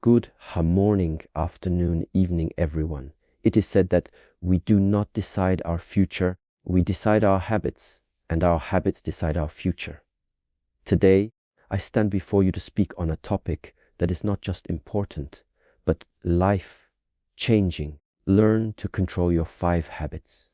Good morning, afternoon, evening, everyone. It is said that we do not decide our future, we decide our habits, and our habits decide our future. Today, I stand before you to speak on a topic that is not just important, but life-changing. Learn to control your 5 habits.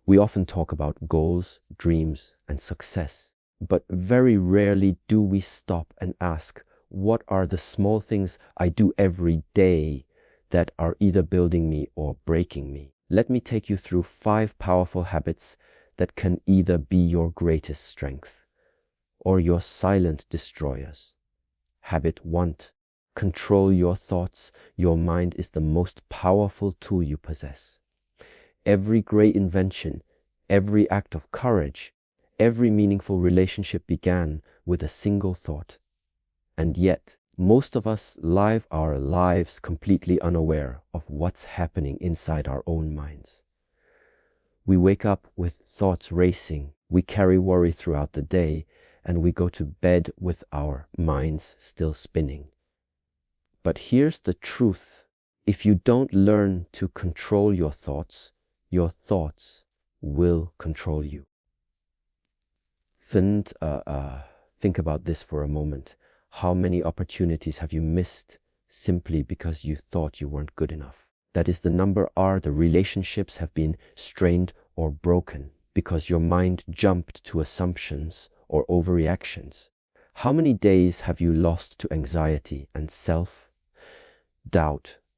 We often talk about goals, dreams, and success, but very rarely do we stop and ask, what are the small things I do every day that are either building me or breaking me? Let me take you through 5 powerful habits that can either be your greatest strength or your silent destroyers. Habit 1. Control your thoughts. Your mind is the most powerful tool you possess. Every great invention, every act of courage, every meaningful relationship began with a single thought. And yet, most of us live our lives completely unaware of what's happening inside our own minds. We wake up with thoughts racing, we carry worry throughout the day, and we go to bed with our minds still spinning. But here's the truth. If you don't learn to control your thoughts will control you. Think about this for a moment. How many opportunities have you missed simply because you thought you weren't good enough? That is the number R. The relationships have been strained or broken because your mind jumped to assumptions or overreactions. How many days have you lost to anxiety and self-doubt,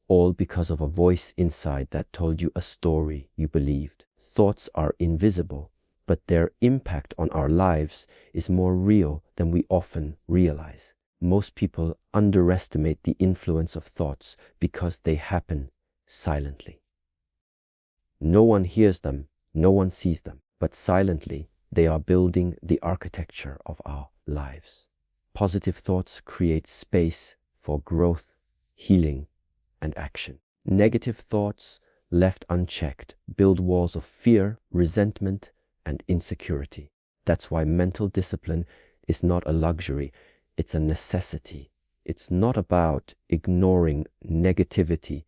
all because of a voice inside that told you a story you believed? Thoughts are invisible, but their impact on our lives is more real than we often realize. Most people underestimate the influence of thoughts because they happen silently. No one hears them, no one sees them, but silently they are building the architecture of our lives. Positive thoughts create space for growth, healing, and action. Negative thoughts, left unchecked, build walls of fear, resentment, and insecurity. That's why mental discipline is not a luxury, it's a necessity. It's not about ignoring negativity,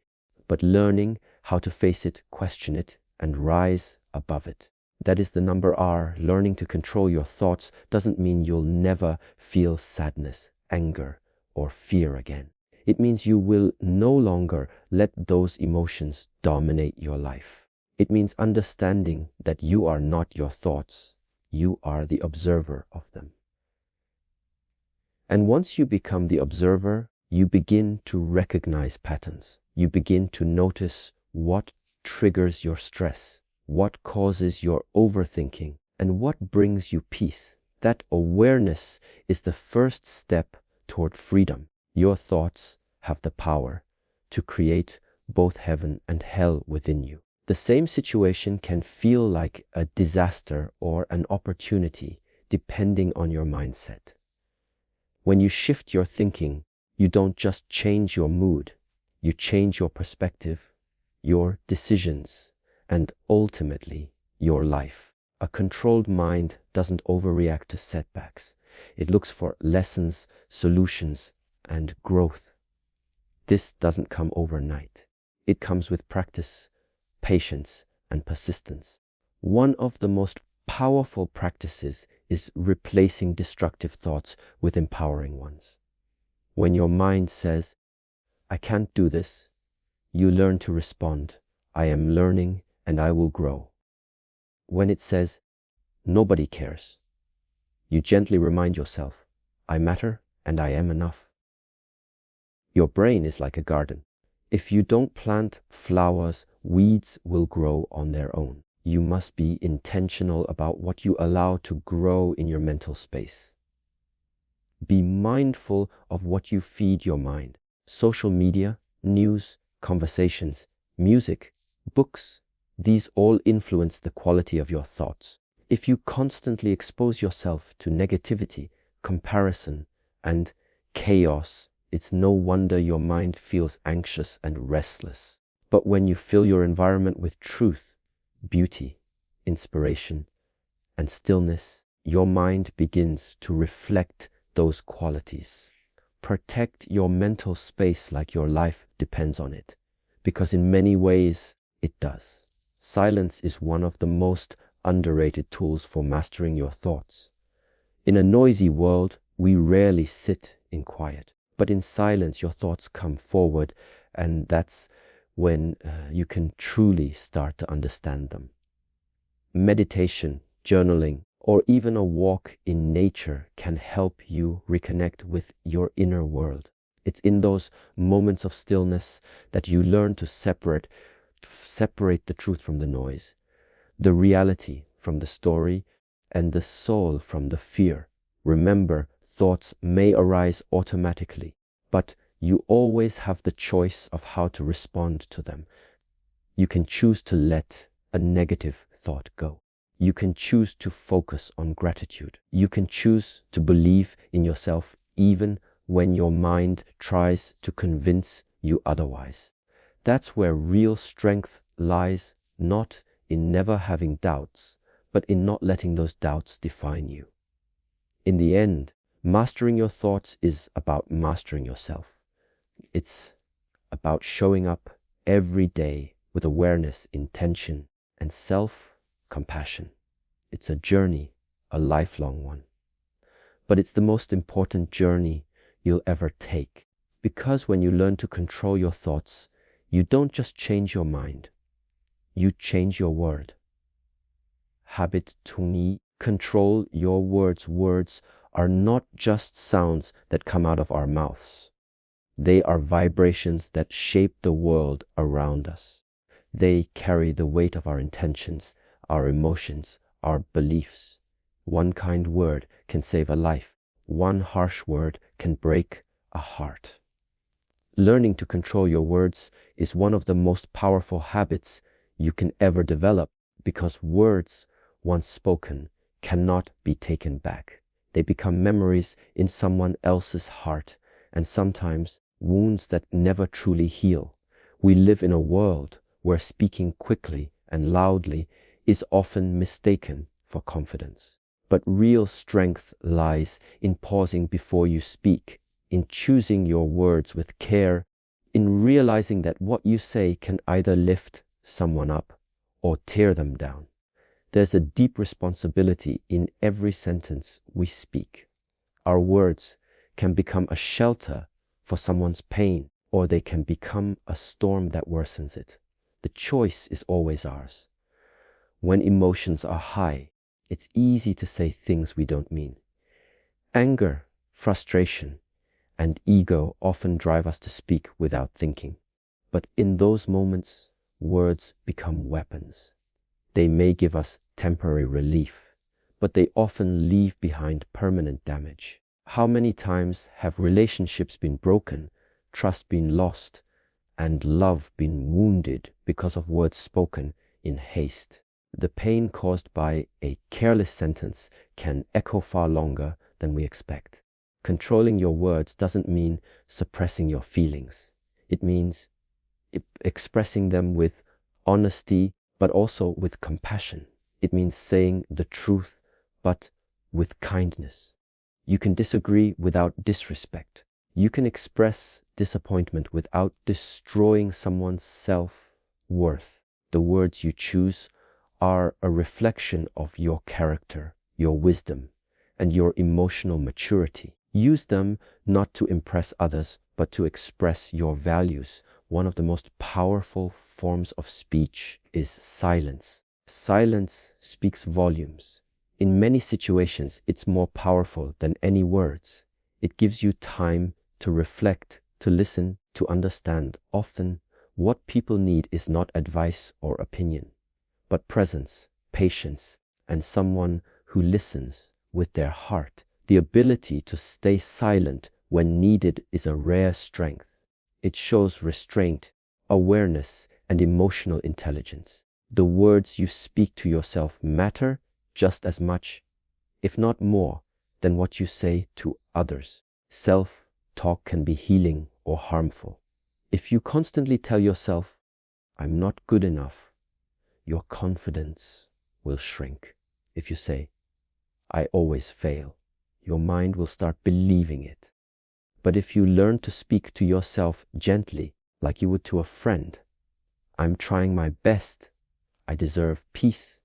but learning how to face it, question it, and rise above it. That is the number R. Learning to control your thoughts doesn't mean you'll never feel sadness, anger, or fear again. It means you will no longer let those emotions dominate your life. It means understanding that you are not your thoughts, you are the observer of them. And once you become the observer, you begin to recognize patterns. You begin to notice what triggers your stress, what causes your overthinking, and what brings you peace. That awareness is the first step toward freedom. Your thoughts have the power to create both heaven and hell within you. The same situation can feel like a disaster or an opportunity depending on your mindset. When you shift your thinking, you don't just change your mood, you change your perspective, your decisions, and ultimately your life. A controlled mind doesn't overreact to setbacks. It looks for lessons, solutions, and growth. This doesn't come overnight. It comes with practice, patience, and persistence. One of the most powerful practices is replacing destructive thoughts with empowering ones. When your mind says, I can't do this, you learn to respond, I am learning and I will grow. When it says, nobody cares, you gently remind yourself, I matter and I am enough. Your brain is like a garden. If you don't plant flowers, weeds will grow on their own. You must be intentional about what you allow to grow in your mental space. Be mindful of what you feed your mind. Social media, news, conversations, music, books, these all influence the quality of your thoughts. If you constantly expose yourself to negativity, comparison, and chaos, it's no wonder your mind feels anxious and restless. But when you fill your environment with truth, beauty, inspiration, and stillness, your mind begins to reflect those qualities. protect your mental space like your life depends on it, because in many ways it does. Silence is one of the most underrated tools for mastering your thoughts. In a noisy world, we rarely sit in quiet, but in silence your thoughts come forward, and that's when you can truly start to understand them. Meditation, journaling, or even a walk in nature can help you reconnect with your inner world. It's in those moments of stillness that you learn to separate the truth from the noise, the reality from the story, and the soul from the fear. Remember, thoughts may arise automatically, but you always have the choice of how to respond to them. You can choose to let a negative thought go. You can choose to focus on gratitude. You can choose to believe in yourself even when your mind tries to convince you otherwise. That's where real strength lies, not in never having doubts, but in not letting those doubts define you. In the end, mastering your thoughts is about mastering yourself. It's about showing up every day with awareness, intention, and self-compassion. It's a journey, a lifelong one. But it's the most important journey you'll ever take, because when you learn to control your thoughts, you don't just change your mind, you change your word. Habit tuni, control your words. Words are not just sounds that come out of our mouths. They are vibrations that shape the world around us. They carry the weight of our intentions, our emotions, our beliefs. One kind word can save a life. One harsh word can break a heart. Learning to control your words is one of the most powerful habits you can ever develop, because words, once spoken, cannot be taken back. They become memories in someone else's heart, and sometimes wounds that never truly heal. We live in a world where speaking quickly and loudly is often mistaken for confidence. But real strength lies in pausing before you speak, in choosing your words with care, in realizing that what you say can either lift someone up or tear them down. There's a deep responsibility in every sentence we speak. Our words can become a shelter for someone's pain, or they can become a storm that worsens it. The choice is always ours. When emotions are high, it's easy to say things we don't mean. Anger, frustration, and ego often drive us to speak without thinking. But in those moments, words become weapons. They may give us temporary relief, but they often leave behind permanent damage. How many times have relationships been broken, trust been lost, and love been wounded because of words spoken in haste? The pain caused by a careless sentence can echo far longer than we expect. Controlling your words doesn't mean suppressing your feelings. It means expressing them with honesty, but also with compassion. It means saying the truth, but with kindness. You can disagree without disrespect. You can express disappointment without destroying someone's self-worth. The words you choose are a reflection of your character, your wisdom, and your emotional maturity. Use them not to impress others, but to express your values. One of the most powerful forms of speech is silence. Silence speaks volumes. In many situations, it's more powerful than any words. It gives you time to reflect, to listen, to understand. Often, what people need is not advice or opinion, but presence, patience, and someone who listens with their heart. The ability to stay silent when needed is a rare strength. It shows restraint, awareness, and emotional intelligence. The words you speak to yourself matter just as much, if not more, than what you say to others. Self-talk can be healing or harmful. If you constantly tell yourself, "I'm not good enough," your confidence will shrink. If you say, "I always fail," your mind will start believing it. But if you learn to speak to yourself gently, like you would to a friend, I'm trying my best, I deserve peace,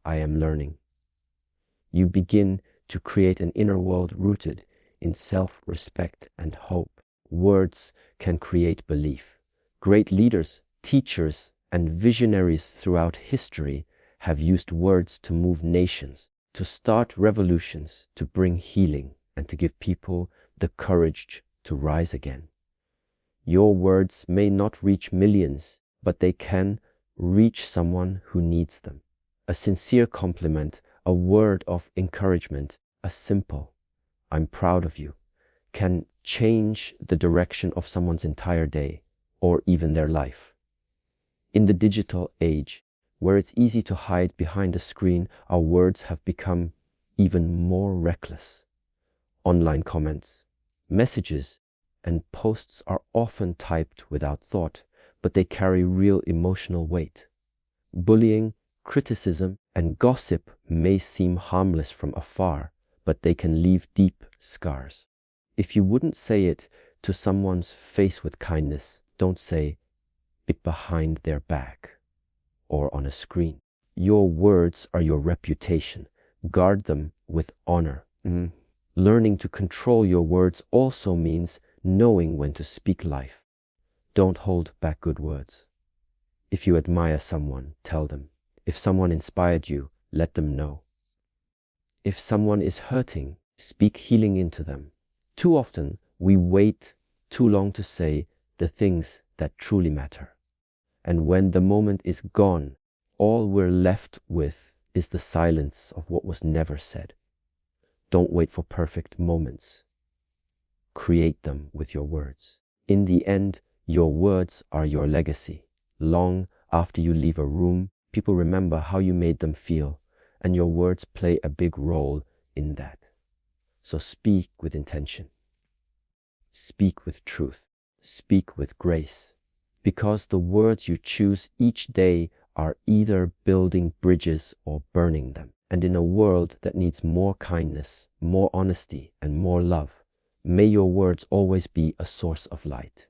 I am learning, you begin to create an inner world rooted in self-respect and hope. Words can create belief. Great leaders, teachers, and visionaries throughout history have used words to move nations, to start revolutions, to bring healing, and to give people the courage to rise again. Your words may not reach millions, but they can reach someone who needs them. A sincere compliment, a word of encouragement, a simple "I'm proud of you" can change the direction of someone's entire day or even their life. In the digital age, where it's easy to hide behind a screen, our words have become even more reckless. Online comments, messages, and posts are often typed without thought, but they carry real emotional weight. Bullying, criticism, and gossip may seem harmless from afar, but they can leave deep scars. If you wouldn't say it to someone's face with kindness, don't say it behind their back or on a screen. Your words are your reputation. Guard them with honor. Learning to control your words also means knowing when to speak life. Don't hold back good words. If you admire someone, tell them. If someone inspired you, let them know. If someone is hurting, speak healing into them. Too often, we wait too long to say the things that truly matter. And when the moment is gone, all we're left with is the silence of what was never said. Don't wait for perfect moments. Create them with your words. In the end, your words are your legacy. Long after you leave a room, people remember how you made them feel, and your words play a big role in that. So speak with intention. Speak with truth. Speak with grace. Because the words you choose each day are either building bridges or burning them. And in a world that needs more kindness, more honesty, and more love, may your words always be a source of light.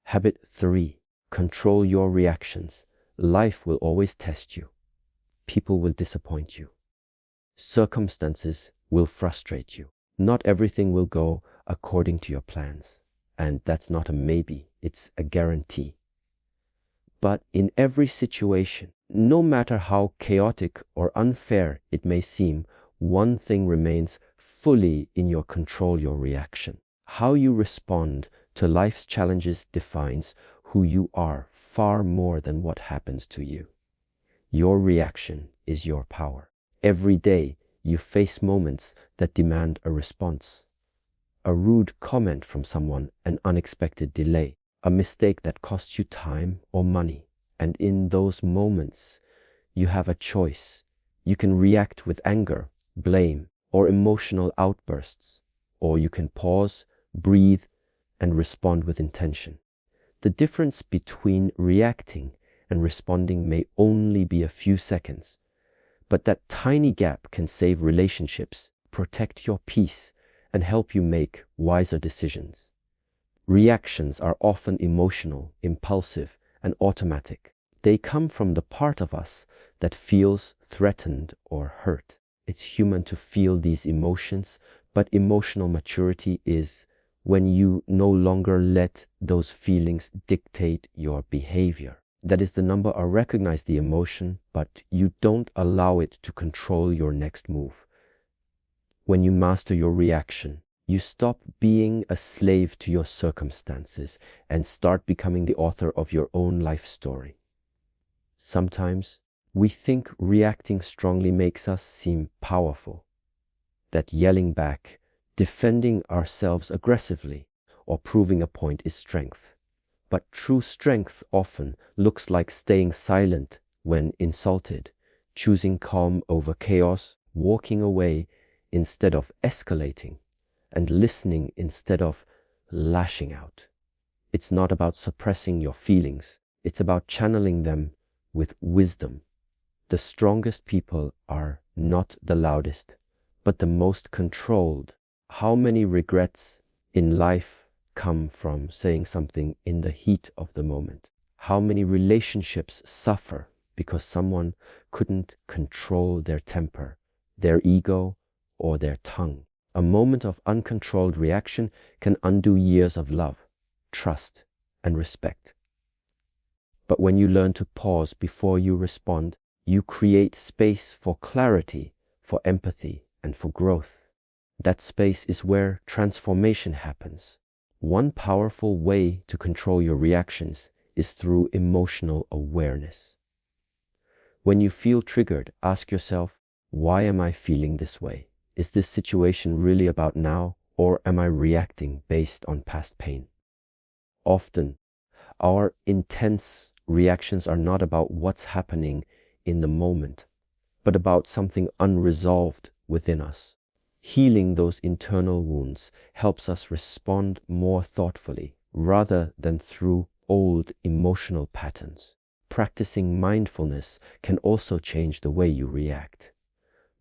Habit 3. Control your reactions. Life will always test you. People will disappoint you. Circumstances will frustrate you. Not everything will go according to your plans. And that's not a maybe, it's a guarantee. But in every situation, no matter how chaotic or unfair it may seem, one thing remains fully in your control: your reaction. How you respond to life's challenges defines who you are far more than what happens to you. Your reaction is your power. Every day you face moments that demand a response. A rude comment from someone, an unexpected delay, a mistake that costs you time or money. And in those moments, you have a choice. You can react with anger, blame, or emotional outbursts, or you can pause, breathe, and respond with intention. The difference between reacting and responding may only be a few seconds, but that tiny gap can save relationships, protect your peace, and help you make wiser decisions. Reactions are often emotional, impulsive, and automatic. They come from the part of us that feels threatened or hurt. It's human to feel these emotions, but emotional maturity is when you no longer let those feelings dictate your behavior. That is the number or recognize the emotion, but you don't allow it to control your next move. When you master your reaction, you stop being a slave to your circumstances and start becoming the author of your own life story. Sometimes we think reacting strongly makes us seem powerful, that yelling back, defending ourselves aggressively, or proving a point is strength. But true strength often looks like staying silent when insulted, choosing calm over chaos, walking away instead of escalating, and listening instead of lashing out. It's not about suppressing your feelings. It's about channeling them with wisdom. The strongest people are not the loudest, but the most controlled. How many regrets in life come from saying something in the heat of the moment? How many relationships suffer because someone couldn't control their temper, their ego, or their tongue? A moment of uncontrolled reaction can undo years of love, trust, and respect. But when you learn to pause before you respond, you create space for clarity, for empathy, and for growth. That space is where transformation happens. One powerful way to control your reactions is through emotional awareness. When you feel triggered, ask yourself, why am I feeling this way? Is this situation really about now, or am I reacting based on past pain? Often, our intense reactions are not about what's happening in the moment, but about something unresolved within us. Healing those internal wounds helps us respond more thoughtfully rather than through old emotional patterns. Practicing mindfulness can also change the way you react.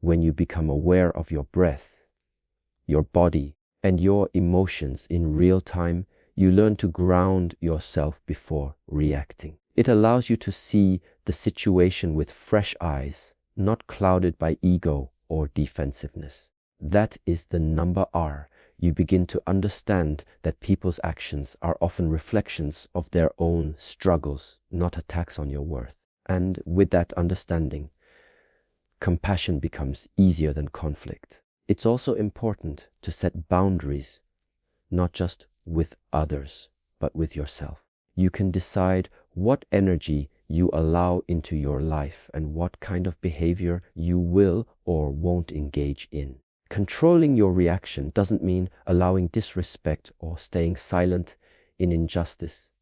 When you become aware of your breath, your body, and your emotions in real time, you learn to ground yourself before reacting. It allows you to see the situation with fresh eyes, not clouded by ego or defensiveness. That is the number R. You begin to understand that people's actions are often reflections of their own struggles, not attacks on your worth. And with that understanding, compassion becomes easier than conflict. It's also important to set boundaries, not just with others, but with yourself. You can decide what energy you allow into your life and what kind of behavior you will or won't engage in. Controlling your reaction doesn't mean allowing disrespect or staying silent in injustice.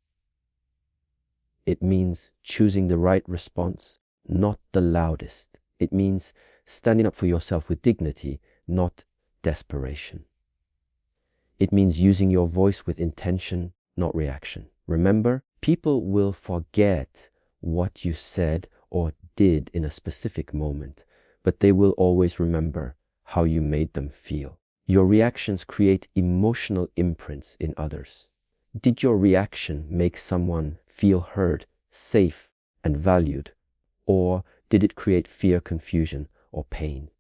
It means choosing the right response, not the loudest. It means standing up for yourself with dignity, not desperation. It means using your voice with intention, not reaction. Remember, people will forget what you said or did in a specific moment, but they will always remember how you made them feel. Your reactions create emotional imprints in others. Did your reaction make someone feel heard, safe, and valued? Or did it create fear, confusion, or pain?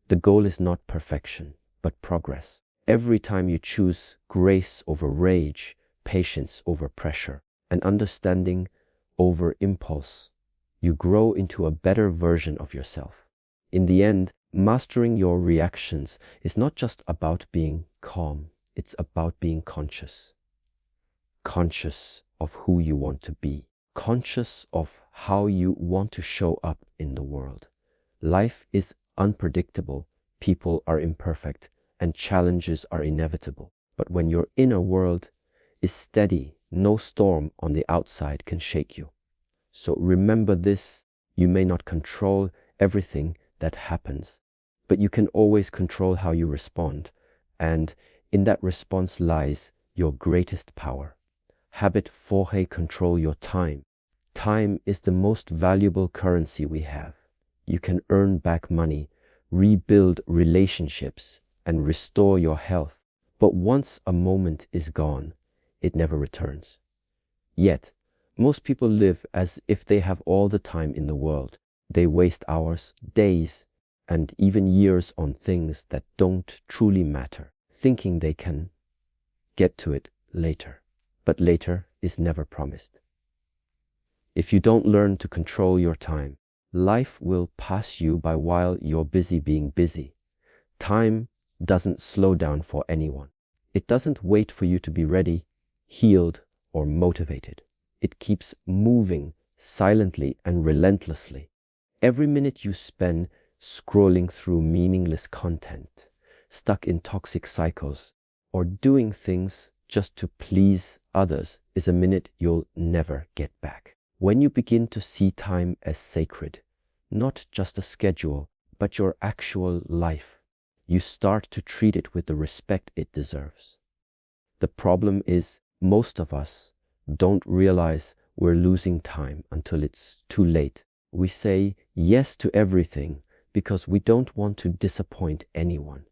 The goal is not perfection, but progress. Every time you choose grace over rage, patience over pressure, and understanding over impulse, you grow into a better version of yourself. In the end, mastering your reactions is not just about being calm, it's about being conscious. Conscious of who you want to be, conscious of how you want to show up in the world. Life is unpredictable, people are imperfect, and challenges are inevitable. But when your inner world is steady, no storm on the outside can shake you. So remember this, you may not control everything that happens, but you can always control how you respond, and in that response lies your greatest power. Habit 4, control your time. Time is the most valuable currency we have. You can earn back money, rebuild relationships, and restore your health. But once a moment is gone, it never returns. Yet, most people live as if they have all the time in the world. They waste hours, days, and even years on things that don't truly matter, thinking they can get to it later. But later is never promised. If you don't learn to control your time, life will pass you by while you're busy being busy. Time doesn't slow down for anyone. It doesn't wait for you to be ready, healed, or motivated. It keeps moving silently and relentlessly. Every minute you spend scrolling through meaningless content, stuck in toxic cycles, or doing things just to please others is a minute you'll never get back. When you begin to see time as sacred, not just a schedule, but your actual life, you start to treat it with the respect it deserves. The problem is, most of us don't realize we're losing time until it's too late. We say yes to everything because we don't want to disappoint anyone.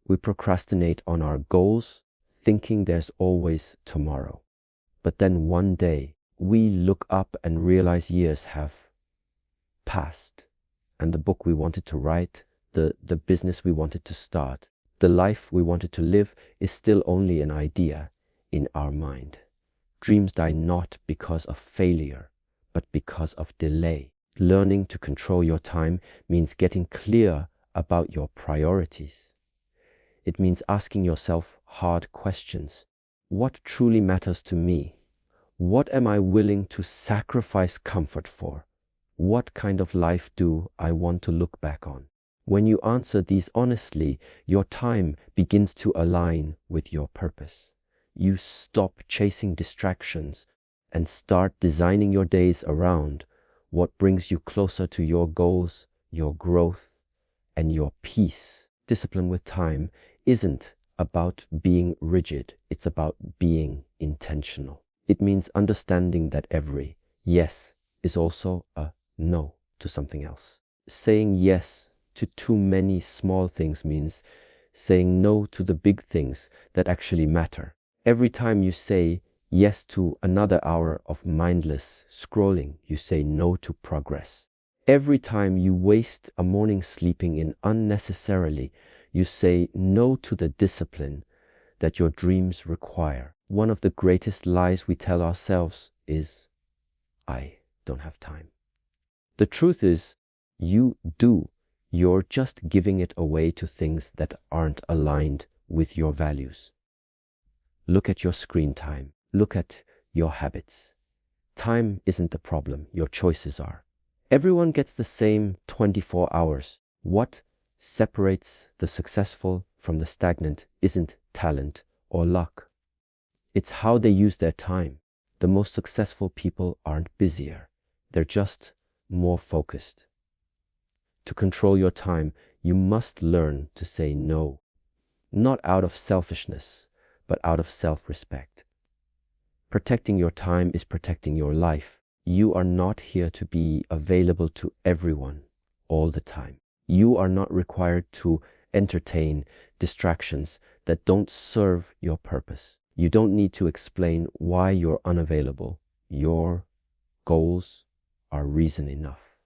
We procrastinate on our goals, thinking there's always tomorrow. But then one day, we look up and realize years have passed, and the book we wanted to write, the business we wanted to start, the life we wanted to live is still only an idea in our mind. Dreams die not because of failure, but because of delay. Learning to control your time means getting clear about your priorities. It means asking yourself hard questions. What truly matters to me? What am I willing to sacrifice comfort for? What kind of life do I want to look back on? When you answer these honestly, your time begins to align with your purpose. You stop chasing distractions and start designing your days around what brings you closer to your goals, your growth, and your peace. Discipline with time isn't about being rigid, it's about being intentional. It means understanding that every yes is also a no to something else. Saying yes to too many small things means saying no to the big things that actually matter. Every time you say yes to another hour of mindless scrolling, you say no to progress. Every time you waste a morning sleeping in unnecessarily, you say no to the discipline that your dreams require. One of the greatest lies we tell ourselves is, I don't have time. The truth is, you do. You're just giving it away to things that aren't aligned with your values. Look at your screen time. Look at your habits. Time isn't the problem, your choices are. Everyone gets the same 24 hours. What separates the successful from the stagnant isn't talent or luck. It's how they use their time. The most successful people aren't busier. They're just more focused. To control your time, you must learn to say no. Not out of selfishness, but out of self-respect. Protecting your time is protecting your life. You are not here to be available to everyone all the time. You are not required to entertain distractions that don't serve your purpose. You don't need to explain why you're unavailable. Your goals are reason enough.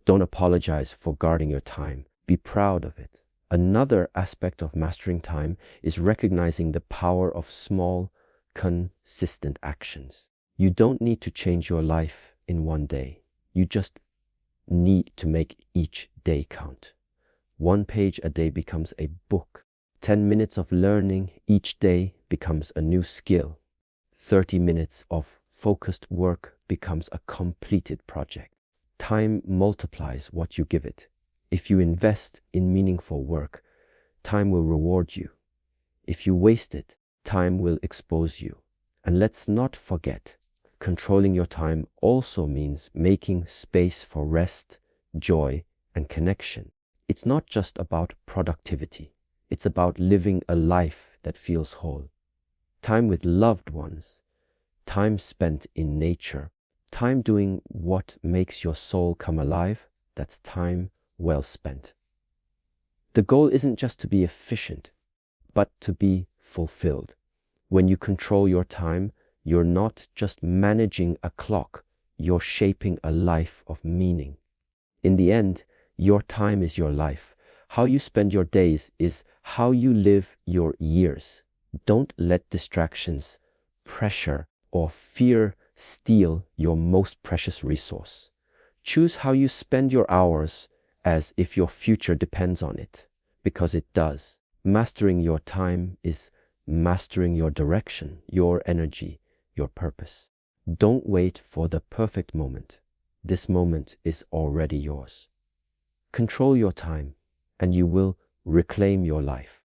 Don't apologize for guarding your time. Be proud of it. Another aspect of mastering time is recognizing the power of small, consistent actions. You don't need to change your life in one day. You just need to make each day count. 1 page a day becomes a book. 10 minutes of learning each day becomes a new skill. 30 minutes of focused work becomes a completed project. Time multiplies what you give it. If you invest in meaningful work, time will reward you. If you waste it, time will expose you. And let's not forget, controlling your time also means making space for rest, joy, and connection. It's not just about productivity. It's about living a life that feels whole. Time with loved ones, time spent in nature, time doing what makes your soul come alive, that's time well spent. The goal isn't just to be efficient, but to be fulfilled. When you control your time, you're not just managing a clock, you're shaping a life of meaning. In the end, your time is your life. How you spend your days is how you live your years. Don't let distractions, pressure, or fear steal your most precious resource. Choose how you spend your hours as if your future depends on it, because it does. Mastering your time is mastering your direction, your energy, your purpose. Don't wait for the perfect moment. This moment is already yours. Control your time, and you will reclaim your life.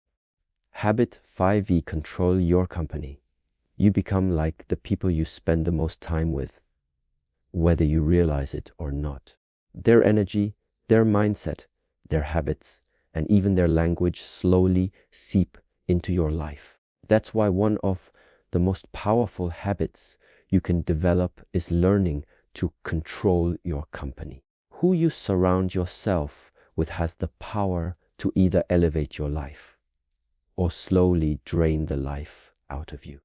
Habit 5E: control your company. You become like the people you spend the most time with, whether you realize it or not. Their energy, their mindset, their habits, and even their language slowly seep into your life. That's why one of the most powerful habits you can develop is learning to control your company. Who you surround yourself with has the power to either elevate your life or slowly drain the life out of you.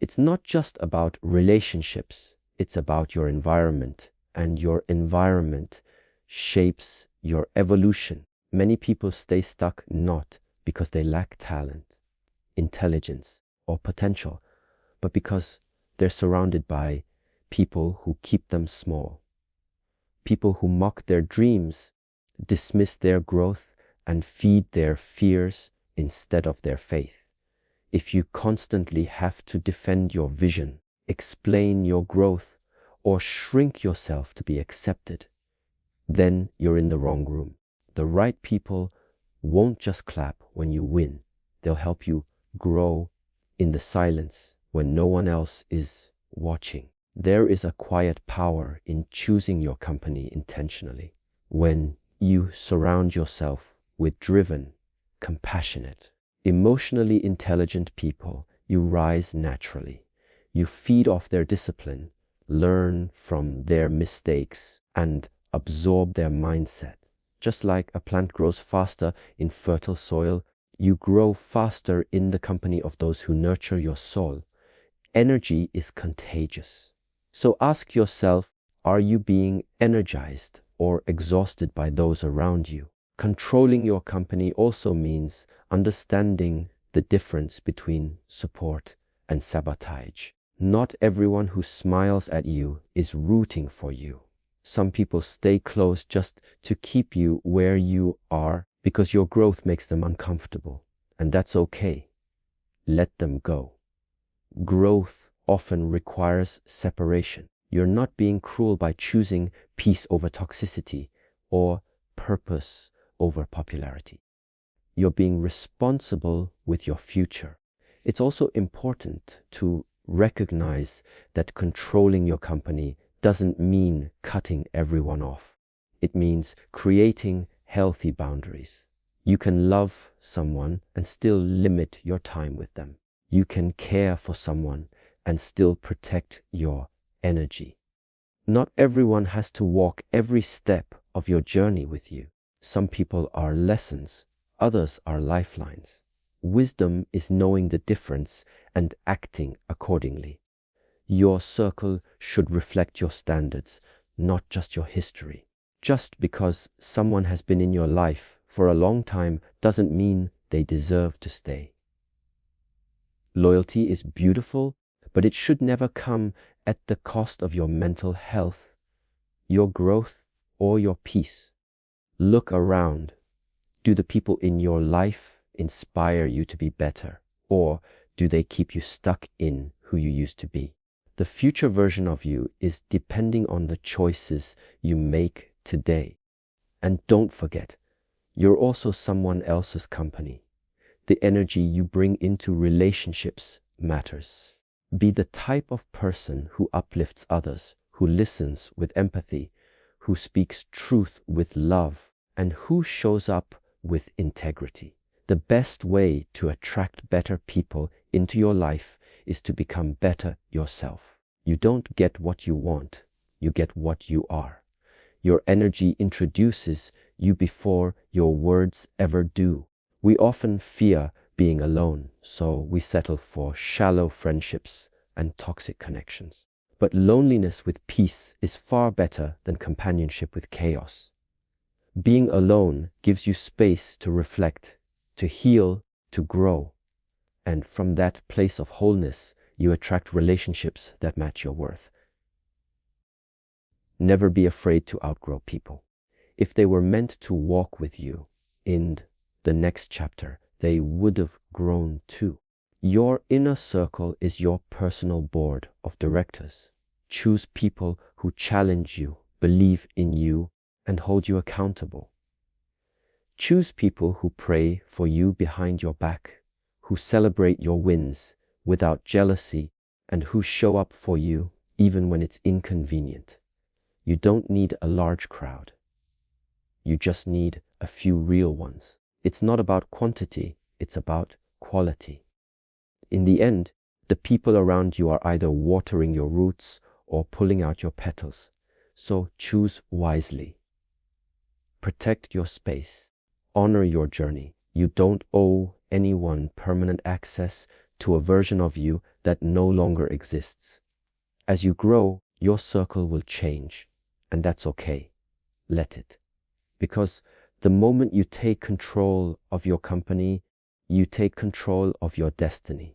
It's not just about relationships, it's about your environment, and your environment shapes your evolution. Many people stay stuck not because they lack talent, intelligence, or potential, but because they're surrounded by people who keep them small, people who mock their dreams, dismiss their growth, and feed their fears instead of their faith. If you constantly have to defend your vision, explain your growth, or shrink yourself to be accepted, then you're in the wrong room. The right people won't just clap when you win. They'll help you grow in the silence when no one else is watching. There is a quiet power in choosing your company intentionally. When you surround yourself with driven, compassionate, emotionally intelligent people, you rise naturally. You feed off their discipline, learn from their mistakes, and absorb their mindset. Just like a plant grows faster in fertile soil, you grow faster in the company of those who nurture your soul. Energy is contagious. So ask yourself, are you being energized or exhausted by those around you? Controlling your company also means understanding the difference between support and sabotage. Not everyone who smiles at you is rooting for you. Some people stay close just to keep you where you are because your growth makes them uncomfortable, and that's okay. Let them go. Growth often requires separation. You're not being cruel by choosing peace over toxicity or purpose over popularity. You're being responsible with your future. It's also important to recognize that controlling your company doesn't mean cutting everyone off. It means creating healthy boundaries. You can love someone and still limit your time with them. You can care for someone and still protect your energy. Not everyone has to walk every step of your journey with you. Some people are lessons, others are lifelines. Wisdom is knowing the difference and acting accordingly. Your circle should reflect your standards, not just your history. Just because someone has been in your life for a long time doesn't mean they deserve to stay. Loyalty is beautiful, but it should never come at the cost of your mental health, your growth, or your peace. Look around. Do the people in your life inspire you to be better, or do they keep you stuck in who you used to be? The future version of you is depending on the choices you make today. And don't forget, you're also someone else's company. The energy you bring into relationships matters. Be the type of person who uplifts others, who listens with empathy, who speaks truth with love, and who shows up with integrity. The best way to attract better people into your life is to become better yourself. You don't get what you want, you get what you are. Your energy introduces you before your words ever do. We often fear being alone, so we settle for shallow friendships and toxic connections. But loneliness with peace is far better than companionship with chaos. Being alone gives you space to reflect, to heal, to grow. And from that place of wholeness, you attract relationships that match your worth. Never be afraid to outgrow people. If they were meant to walk with you in the next chapter, they would have grown too. Your inner circle is your personal board of directors. Choose people who challenge you, believe in you, and hold you accountable. Choose people who pray for you behind your back, who celebrate your wins without jealousy, and who show up for you even when it's inconvenient. You don't need a large crowd. You just need a few real ones. It's not about quantity, it's about quality. In the end, the people around you are either watering your roots or pulling out your petals. So choose wisely. Protect your space. Honor your journey. You don't owe anyone permanent access to a version of you that no longer exists. As you grow, your circle will change, and that's okay. Let it. Because the moment you take control of your company, you take control of your destiny.